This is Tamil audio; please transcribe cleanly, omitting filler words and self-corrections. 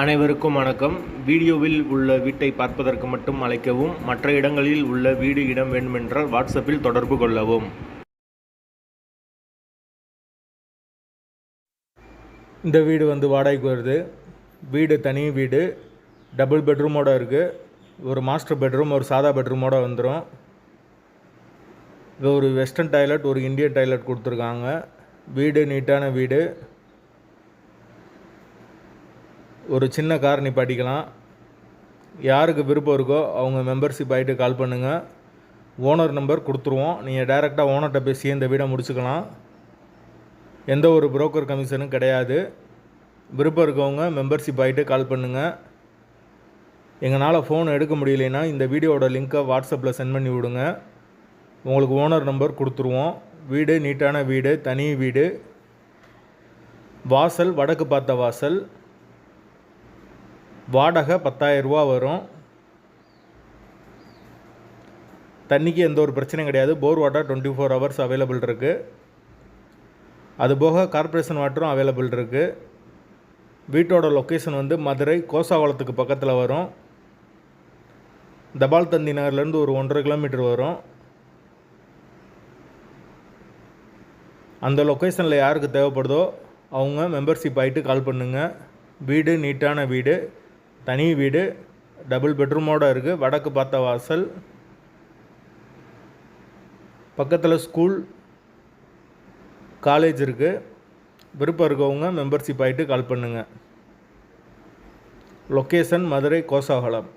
அனைவருக்கும் வணக்கம். வீடியோவில் உள்ள வீட்டை பார்ப்பதற்கு மட்டும் அழைக்கவும். மற்ற இடங்களில் உள்ள வீடு இடம் வேண்டுமென்றால் வாட்ஸ்அப்பில் தொடர்பு கொள்ளவும். இந்த வீடு வாடகைக்கு வருது. வீடு தனி வீடு, டபுள் பெட்ரூமோடு இருக்குது. ஒரு மாஸ்டர் பெட்ரூம், ஒரு சாதா பெட்ரூமோடு வந்துடும். ஒரு வெஸ்டர்ன் டாய்லெட், ஒரு இந்தியன் டாய்லெட் கொடுத்துருக்காங்க. வீடு நீட்டான வீடு. ஒரு சின்ன கார் நிப்பாட்டிக்கலாம். யாருக்கு விருப்பம் இருக்கோ அவங்க மெம்பர்ஷிப் ஆகிட்டு கால் பண்ணுங்கள். ஓனர் நம்பர் கொடுத்துருவோம். நீங்கள் டைரெக்டாக ஓனர்கிட்ட பேசி இந்த வீடை முடிச்சுக்கலாம். எந்த ஒரு புரோக்கர் கமிஷனும் கிடையாது. விருப்பம் இருக்கவங்க மெம்பர்ஷிப் ஆகிட்டு கால் பண்ணுங்கள். எங்களால் ஃபோன் எடுக்க முடியலைன்னா இந்த வீடியோவோட லிங்க்கை வாட்ஸ்அப்பில் சென்ட் பண்ணி விடுங்க. உங்களுக்கு ஓனர் நம்பர் கொடுத்துருவோம். வீடு நீட்டான வீடு, தனி வீடு. வாசல் வடக்கு பார்த்த வாசல். வாடகை 10,000 ரூபா வரும். தண்ணிக்கு எந்த ஒரு பிரச்சனையும் கிடையாது. போர் வாட்டர் 24 ஹவர்ஸ் அவைலபிள் இருக்குது. அதுபோக கார்ப்பரேஷன் வாட்டரும் அவைலபிள் இருக்குது. வீட்டோட லொக்கேஷன் மதுரை கோசாவளத்துக்கு பக்கத்தில் வரும். தபால் தந்தி நகர்லேருந்து ஒரு 1.5 கிலோமீட்டர் வரும். அந்த லொக்கேஷனில் யாருக்கு தேவைப்படுதோ அவங்க மெம்பர்ஷிப் ஆகிட்டு கால் பண்ணுங்கள். வீடு நீட்டான வீடு, தனி வீடு, டபுள் பெட்ரூமோடு இருக்குது. வடக்கு பார்த்த வாசல். பக்கத்தில் ஸ்கூல், காலேஜ் இருக்குது. விருப்பம் இருக்கவங்க மெம்பர்ஷிப் ஆகிட்டு கால் பண்ணுங்கள். லொக்கேஷன் மதுரை கோசாவளம்.